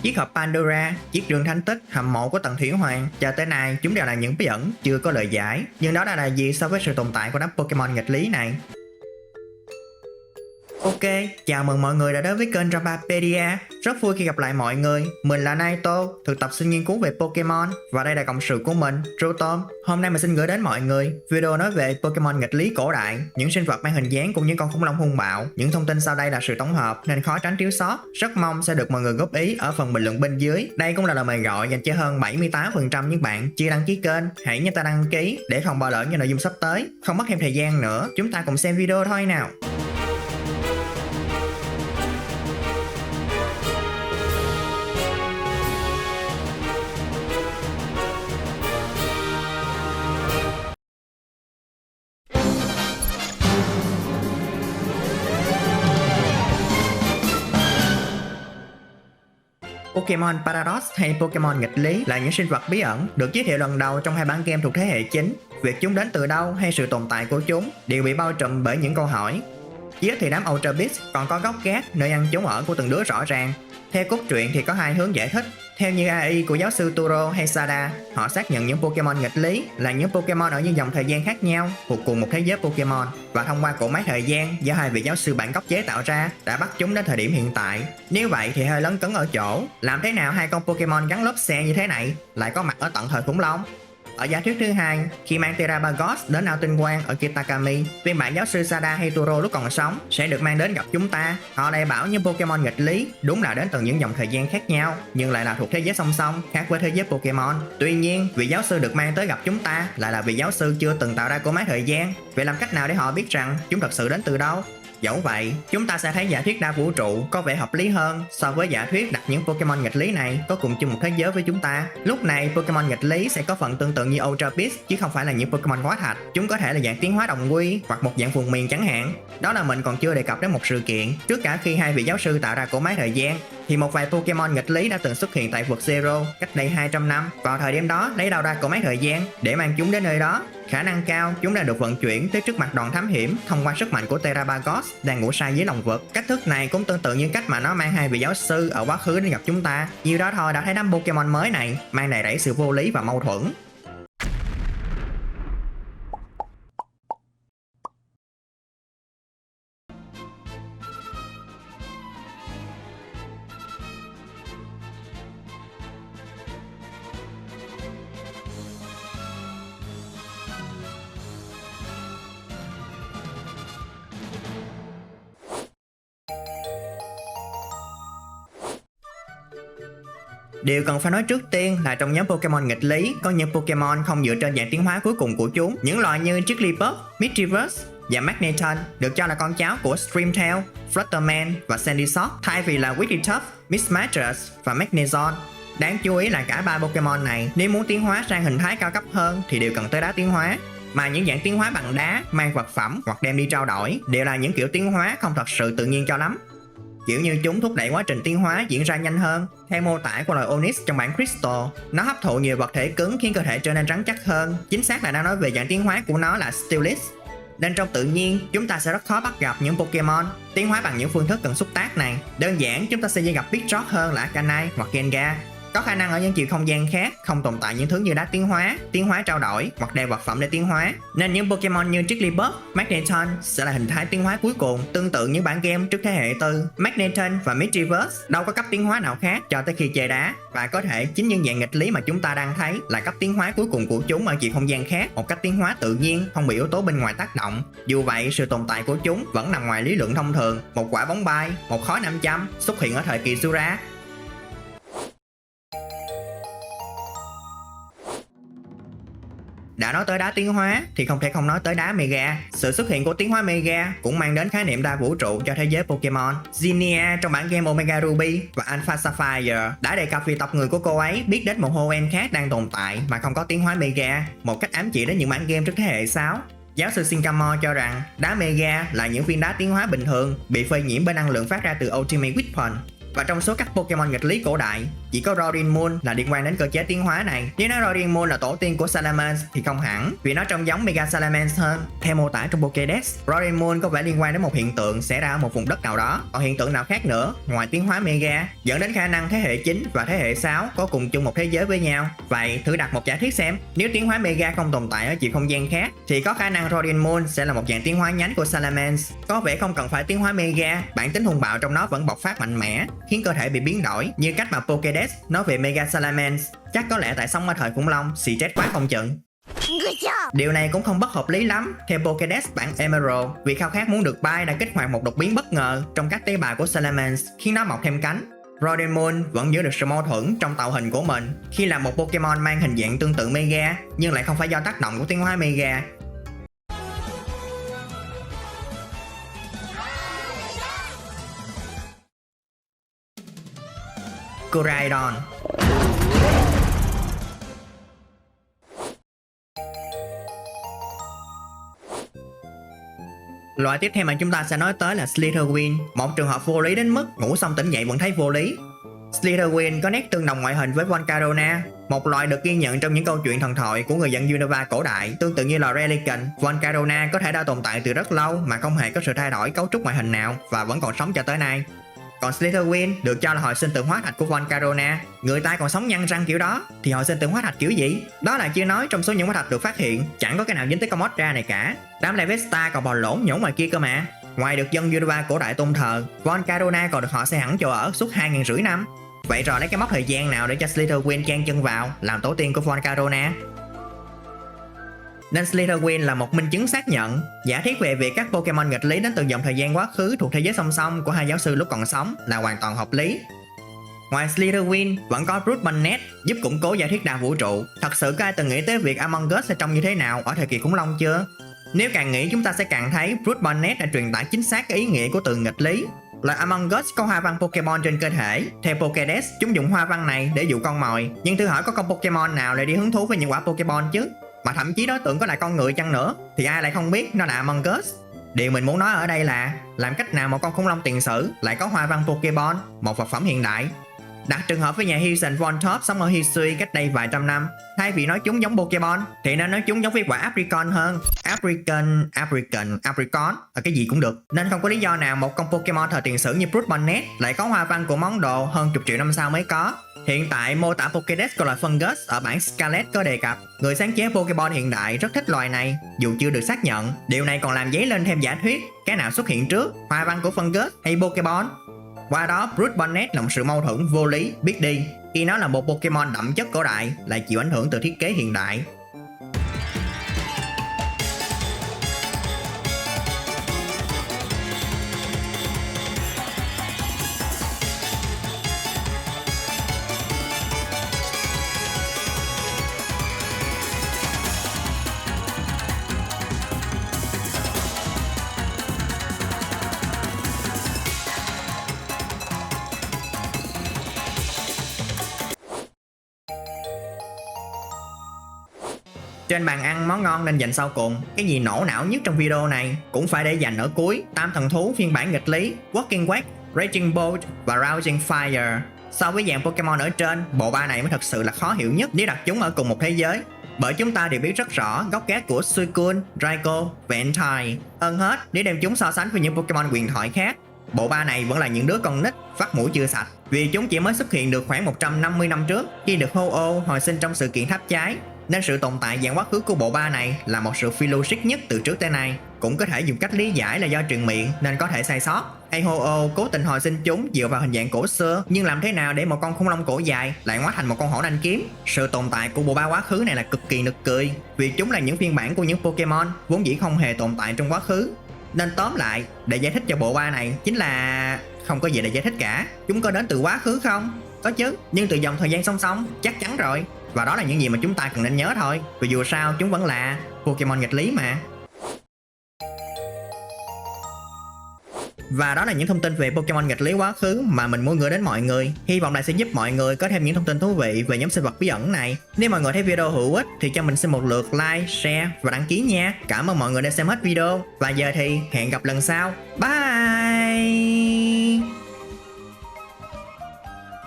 Chiếc hộp Pandora, chiếc rương thánh tích, hầm mộ của Tần Thủy Hoàng, cho tới nay chúng đều là những bí ẩn chưa có lời giải. Nhưng đó là gì so với sự tồn tại của đám Pokemon nghịch lý này? Ok, chào mừng mọi người đã đến với kênh Drapapedia. Rất vui khi gặp lại mọi người. Mình là Naito, thực tập sinh nghiên cứu về Pokemon. Và đây là cộng sự của mình, Rotom. Hôm nay mình xin gửi đến mọi người video nói về Pokemon nghịch lý cổ đại, những sinh vật mang hình dáng cùng những con khủng long hung bạo. Những thông tin sau đây là sự tổng hợp nên khó tránh thiếu sót. Rất mong sẽ được mọi người góp ý ở phần bình luận bên dưới. Đây cũng là lời mời gọi dành cho hơn 78% những bạn chưa đăng ký kênh. Hãy nhớ ta đăng ký để không bỏ lỡ những nội dung sắp tới. Không mất thêm thời gian nữa, chúng ta cùng xem video thôi nào. Pokemon Paradox hay Pokemon nghịch lý là những sinh vật bí ẩn được giới thiệu lần đầu trong hai bản game thuộc thế hệ chính. Việc chúng đến từ đâu hay sự tồn tại của chúng đều bị bao trùm bởi những câu hỏi. Chỉ ít thì đám Ultra Beast còn có góc gác, nơi ăn chốn ở của từng đứa rõ ràng. Theo cốt truyện thì có hai hướng giải thích. Theo như AI của giáo sư Turo hay Sada, họ xác nhận những Pokemon nghịch lý là những Pokemon ở những dòng thời gian khác nhau thuộc cùng một thế giới Pokemon, và thông qua cỗ máy thời gian do hai vị giáo sư bản gốc chế tạo ra đã bắt chúng đến thời điểm hiện tại. Nếu vậy thì hơi lấn cấn ở chỗ, làm thế nào hai con Pokemon gắn lốp xe như thế này lại có mặt ở tận thời khủng long? Ở giả thuyết thứ hai, khi mang Terabagos đến ao tinh quang ở Kitakami, phiên bản giáo sư Sada hay Turo lúc còn sống sẽ được mang đến gặp chúng ta. Họ lại bảo những Pokemon nghịch lý đúng là đến từ những dòng thời gian khác nhau, nhưng lại là thuộc thế giới song song, khác với thế giới Pokemon. Tuy nhiên, vị giáo sư được mang tới gặp chúng ta lại là vị giáo sư chưa từng tạo ra cỗ máy thời gian. Vậy làm cách nào để họ biết rằng chúng thật sự đến từ đâu? Dẫu vậy, chúng ta sẽ thấy giả thuyết đa vũ trụ có vẻ hợp lý hơn so với giả thuyết đặt những Pokemon nghịch lý này có cùng chung một thế giới với chúng ta. Lúc này, Pokemon nghịch lý sẽ có phần tương tự như Ultra Beast chứ không phải là những Pokemon hóa thạch. Chúng có thể là dạng tiến hóa đồng quy hoặc một dạng vùng miền chẳng hạn. Đó là mình còn chưa đề cập đến một sự kiện. Trước cả khi hai vị giáo sư tạo ra cỗ máy thời gian, thì một vài Pokemon nghịch lý đã từng xuất hiện tại vực Zero cách đây 200 năm. Vào thời điểm đó, lấy đâu ra cỗ máy thời gian để mang chúng đến nơi đó? Khả năng cao chúng đã được vận chuyển tới trước mặt đoàn thám hiểm thông qua sức mạnh của Terabagos đang ngủ say dưới lòng vực. Cách thức này cũng tương tự như cách mà nó mang hai vị giáo sư ở quá khứ đến gặp chúng ta. Nhiều đó thôi đã thấy đám Pokemon mới này mang đầy rẫy sự vô lý và mâu thuẫn. Điều cần phải nói trước tiên là trong nhóm Pokemon nghịch lý có những Pokemon không dựa trên dạng tiến hóa cuối cùng của chúng. Những loài như Jigglypuff, Mischievous và Magneton được cho là con cháu của Streamtail, Flutterman và Sandysoft thay vì là Wigglytuff, Mismagius và Magnezone. Đáng chú ý là cả ba Pokemon này nếu muốn tiến hóa sang hình thái cao cấp hơn thì đều cần tới đá tiến hóa. Mà những dạng tiến hóa bằng đá, mang vật phẩm hoặc đem đi trao đổi đều là những kiểu tiến hóa không thật sự tự nhiên cho lắm. Kiểu như chúng thúc đẩy quá trình tiến hóa diễn ra nhanh hơn. Theo mô tả của loài Onix trong bản Crystal, nó hấp thụ nhiều vật thể cứng khiến cơ thể trở nên rắn chắc hơn. Chính xác là đang nói về dạng tiến hóa của nó là Steelix. Nên trong tự nhiên, chúng ta sẽ rất khó bắt gặp những Pokemon tiến hóa bằng những phương thức cần xúc tác này. Đơn giản, chúng ta sẽ dễ gặp Pidgeot hơn là Arcanine hoặc Gengar. Có khả năng ở những chiều không gian khác không tồn tại những thứ như đá tiến hóa trao đổi hoặc đeo vật phẩm để tiến hóa. Nên những Pokemon như Jigglypuff, Magneton sẽ là hình thái tiến hóa cuối cùng, tương tự như bản game trước thế hệ 4. Magneton và Mischievous đâu có cấp tiến hóa nào khác cho tới khi chơi đá, và có thể chính những dạng nghịch lý mà chúng ta đang thấy là cấp tiến hóa cuối cùng của chúng ở chiều không gian khác, một cách tiến hóa tự nhiên, không bị yếu tố bên ngoài tác động. Dù vậy, sự tồn tại của chúng vẫn nằm ngoài lý luận thông thường. Một quả bóng bay, một khối 500 xuất hiện ở thời kỳ Jura. Đã nói tới đá tiến hóa thì không thể không nói tới đá Mega. Sự xuất hiện của tiến hóa Mega cũng mang đến khái niệm đa vũ trụ cho thế giới Pokemon. Zinnia trong bản game Omega Ruby và Alpha Sapphire đã đề cập vì tộc người của cô ấy biết đến một Hoenn khác đang tồn tại mà không có tiến hóa Mega, một cách ám chỉ đến những bản game trước thế hệ 6. Giáo sư Shinkamore cho rằng đá Mega là những viên đá tiến hóa bình thường bị phơi nhiễm bởi năng lượng phát ra từ Ultimate Weapon. Và trong số các Pokemon nghịch lý cổ đại, chỉ có Rorinmoon là liên quan đến cơ chế tiến hóa này. Nếu nói Rorinmoon là tổ tiên của Salamence thì không hẳn, vì nó trông giống Mega Salamence hơn. Theo mô tả trong Pokédex, Rorinmoon có vẻ liên quan đến một hiện tượng xảy ra ở một vùng đất nào đó. Còn hiện tượng nào khác nữa ngoài tiến hóa Mega dẫn đến khả năng thế hệ 9 và thế hệ 6 có cùng chung một thế giới với nhau. Vậy thử đặt một giả thiết xem, nếu tiến hóa Mega không tồn tại ở chiều không gian khác thì có khả năng Rorinmoon sẽ là một dạng tiến hóa nhánh của Salamence. Có vẻ không cần phải tiến hóa Mega, bản tính hung bạo trong nó vẫn bộc phát mạnh mẽ, khiến cơ thể bị biến đổi, như cách mà Pokédex nói về Mega Salamence. Chắc có lẽ tại sống ở thời khủng long, xì chết quá không chừng. Điều này cũng không bất hợp lý lắm. Theo Pokédex bản Emerald, vì khao khát muốn được bay đã kích hoạt một đột biến bất ngờ trong các tế bào của Salamence, khiến nó mọc thêm cánh. Rorinmoon vẫn giữ được sự mâu thuẫn trong tạo hình của mình khi là một Pokemon mang hình dạng tương tự Mega, nhưng lại không phải do tác động của tiến hóa Mega. Koraidon. Loại tiếp theo mà chúng ta sẽ nói tới là Slitherwing, một trường hợp vô lý đến mức ngủ xong tỉnh dậy vẫn thấy vô lý. Slitherwing có nét tương đồng ngoại hình với Volcarona, một loài được ghi nhận trong những câu chuyện thần thoại của người dân Unova cổ đại. Tương tự như là Relican, Volcarona có thể đã tồn tại từ rất lâu mà không hề có sự thay đổi cấu trúc ngoại hình nào và vẫn còn sống cho tới nay. Còn Slitherwing được cho là hồi sinh từ hóa thạch của Volcarona. Người ta còn sống nhăn răng kiểu đó thì hồi sinh từ hóa thạch kiểu gì? Đó là chưa nói trong số những hóa thạch được phát hiện chẳng có cái nào dính tới con Mothra này cả. Đám Larvesta còn bò lổn nhổn ngoài kia cơ mà. Ngoài được dân Unova cổ đại tôn thờ, Volcarona còn được họ xây hẳn chỗ ở suốt 2.500 năm. Vậy rồi lấy cái mốc thời gian nào để cho Slitherwing chen chân vào làm tổ tiên của Volcarona? Nên Slitherwing là một minh chứng xác nhận giả thiết về việc các Pokemon nghịch lý đến từ dòng thời gian quá khứ thuộc thế giới song song của hai giáo sư lúc còn sống là hoàn toàn hợp lý. Ngoài Slitherwing vẫn có Brood Bonnet giúp củng cố giả thuyết đa vũ trụ. Thật sự có ai từng nghĩ tới việc Among Us sẽ trông như thế nào ở thời kỳ khủng long chưa? Nếu càng nghĩ chúng ta sẽ càng thấy Brood Bonnet đã truyền tải chính xác cái ý nghĩa của từ nghịch lý. Loài Among Us có hoa văn Pokemon trên cơ thể. Theo Pokédex, chúng dùng hoa văn này để dụ con mồi. Nhưng thử hỏi có con Pokemon nào lại đi hứng thú với những quả Pokemon chứ? Mà thậm chí đối tượng có là con người chăng nữa thì ai lại không biết nó là Among Us. Điều mình muốn nói ở đây là làm cách nào một con khủng long tiền sử lại có hoa văn Pokemon, một vật phẩm hiện đại. Đặt trường hợp với nhà Hisen Von Top sống ở Hisui cách đây vài trăm năm, thay vì nói chúng giống Pokemon thì nên nói chúng giống với quả Apricot hơn. Apricot cái gì cũng được. Nên không có lý do nào một con Pokemon thời tiền sử như Brood Bonnet lại có hoa văn của món đồ hơn chục triệu năm sau mới có. Hiện tại mô tả Pokédex của loài Fungus ở bản Scarlet có đề cập người sáng chế Pokemon hiện đại rất thích loài này dù chưa được xác nhận. Điều này còn làm dấy lên thêm giả thuyết cái nào xuất hiện trước, hoa văn của Fungus hay Pokemon. Qua đó Brood Bonnet là một sự mâu thuẫn vô lý biết đi khi nó là một Pokemon đậm chất cổ đại lại chịu ảnh hưởng từ thiết kế hiện đại. Trên bàn ăn món ngon nên dành sau cùng. Cái gì nổ não nhất trong video này cũng phải để dành ở cuối. Tam thần thú phiên bản nghịch lý, Walking Quack, Raging Bolt và Rousing Fire. So với dạng Pokemon ở trên, bộ ba này mới thật sự là khó hiểu nhất nếu đặt chúng ở cùng một thế giới. Bởi chúng ta đều biết rất rõ gốc gác của Suicune, Raikou và Entei. Hơn hết, nếu đem chúng so sánh với những Pokemon huyền thoại khác, bộ ba này vẫn là những đứa con nít vắt mũi chưa sạch. Vì chúng chỉ mới xuất hiện được khoảng 150 năm trước khi được Ho-Oh hồi sinh trong sự kiện tháp cháy. Nên sự tồn tại dạng quá khứ của bộ ba này là một sự phi logic nhất từ trước tới nay. Cũng có thể dùng cách lý giải là do truyền miệng nên có thể sai sót. Hay Ho-Oh cố tình hồi sinh chúng dựa vào hình dạng cổ xưa, nhưng làm thế nào để một con khủng long cổ dài lại hóa thành một con hổ đanh kiếm? Sự tồn tại của bộ ba quá khứ này là cực kỳ nực cười, vì chúng là những phiên bản của những Pokemon vốn dĩ không hề tồn tại trong quá khứ. Nên tóm lại, để giải thích cho bộ ba này chính là không có gì để giải thích cả. Chúng có đến từ quá khứ không? Có chứ, nhưng từ dòng thời gian song song chắc chắn rồi. Và đó là những gì mà chúng ta cần nên nhớ thôi. Vì dù sao chúng vẫn là Pokemon nghịch lý mà. Và đó là những thông tin về Pokemon nghịch lý quá khứ mà mình muốn gửi đến mọi người. Hy vọng là sẽ giúp mọi người có thêm những thông tin thú vị về nhóm sinh vật bí ẩn này. Nếu mọi người thấy video hữu ích thì cho mình xin một lượt like, share và đăng ký nha. Cảm ơn mọi người đã xem hết video. Và giờ thì hẹn gặp lần sau. Bye.